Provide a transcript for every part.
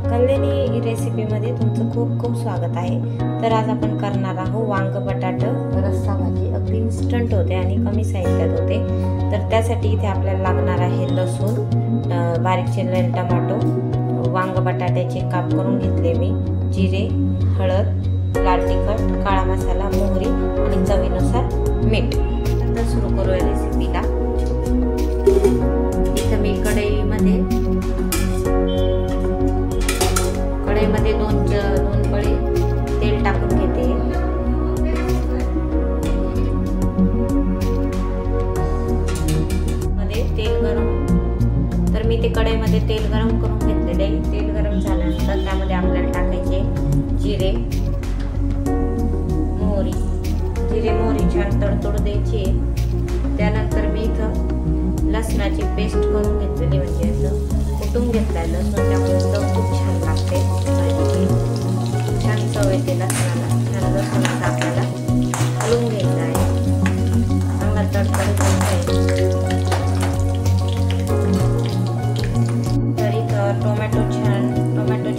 कल्याणी रेसिपीमध्ये तुमचं खूप खूप स्वागत आहे। तर आज आपण करणार आहोत वांग बटाटा रस्सा भाजी। अगदी इन्स्टंट होते आणि कमी साहित्यात होते। तर त्यासाठी इथे आपल्याला लागणार आहे लसूण, बारीक चिरलेले टोमॅटो, वांग बटाट्याचे काप करून घेतले मी, जिरे, हळद, लाल तिखट, काळा मसाला, मोहरी आणि चवीनुसार मीठ। तर सुरू करूया रेसिपीला। इथे मी कढईमध्ये दोन पळी तेल टाकून घेते। मध्ये तेल गरम, तर मी ते कढईमध्ये तेल गरम करून घेतलेले आहे। तेल गरम झाल्यानंतर त्यामध्ये आपल्याला टाकायचे जिरे मोहरी छान तडतडू द्यायची। त्यानंतर मी इथं लसणाची पेस्ट करून घेतलेली, म्हणजे असं कुटून घेतलाय लसूण, त्यामुळे चव खूप छान लागते भाजीची। छान चव येते लसणाला। छान लसूण आपल्याला हलवून घ्यायचं आहे, चांगला तडतडून घ्यायचा आहे। तर इथं टोमॅटो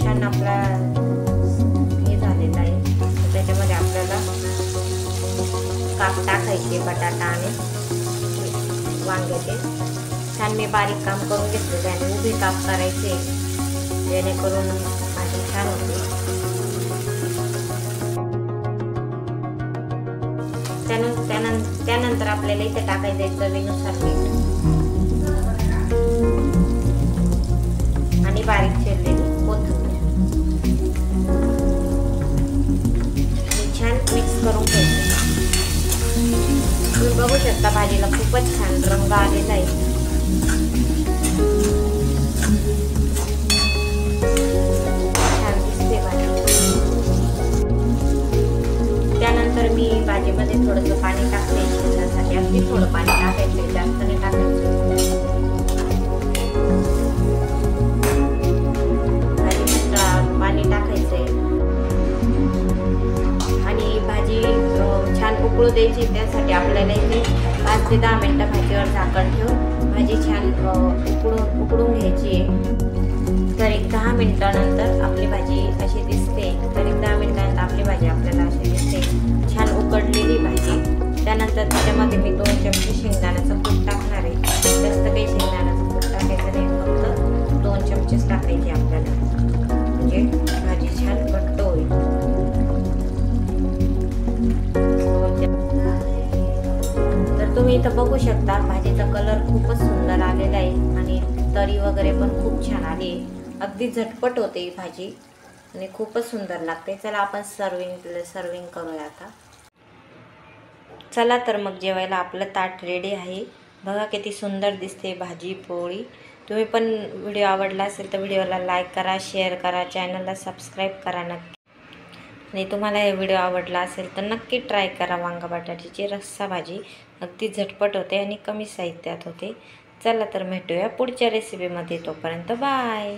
छान आपला हे झालेला आहे। त्याच्यामध्ये आपल्याला काप टाकायचे, बटाटा आणि वांग्याचे छान मी बारीक काम करून घेतले आणि उभे काप करायचे, जेणेकरून भाजी छान होते। त्यानंतर आपल्याला इथे टाकायचं आहे चवीनुसार मीठ आणि बारीक चिरलेली कोथिंबीर। छान मिक्स करून घ्यायचं। तुम्ही बघू शकता भाजीला खूपच छान रंग आलेला आहे। त्यानंतर मी भाजीमध्ये थोडंसं पाणी टाकले शिजण्यासाठी। अगदी थोडं पाणी टाकायचं, जास्त नाही टाकायचं। पाणी टाकायचंय आणि भाजी छान उकळू द्यायची। त्यासाठी आपल्याला इथे 5 ते 10 मिनिटं भाजीवर झाकण ठेवून भाजी छान उकडून घ्यायची आहे। तर एक 10 मिनिटानंतर आपली भाजी अशी दिसते। तर एक 10 मिनिटानंतर आपली भाजी आपल्याला अशी दिसते, छान उकडलेली भाजी। त्यानंतर त्याच्यामध्ये मी 2 चमचे शेंगदाण्याचं कूट टाकणार आहे। जास्त काही शेंगदाण्याचं कूट टाकायचं नाही, फक्त 2 चमचेच टाकायचे आपल्याला, म्हणजे भाजी छान घट्ट होईल। तर तुम्ही इथं बघू शकता भाजीचा कलर खूपच सुंदर आलेला आहे आणि तरी वगैरे पण खूप छान आली आहे। अगदी झटपट होते ही भाजी आणि खूपच सुंदर लागते। चला आपण सर्विंग करूया आता। चला तर मग जेवायला आपलं ताट रेडी आहे। बघा किती सुंदर दिसते भाजी पोळी। तुम्ही पण व्हिडिओ आवडला असेल तर व्हिडिओला लाईक करा, शेअर करा, चॅनलला सबस्क्राईब करा नक्की। आणि तुम्हाला हे व्हिडिओ आवडला असेल तर नक्की ट्राय करा वांग बटाट्याची रस्सा भाजी। अगदी झटपट होते आणि कमी साहित्यात होते। चला तर भेटूया पुढच्या रेसिपीमध्ये, तोपर्यंत बाय।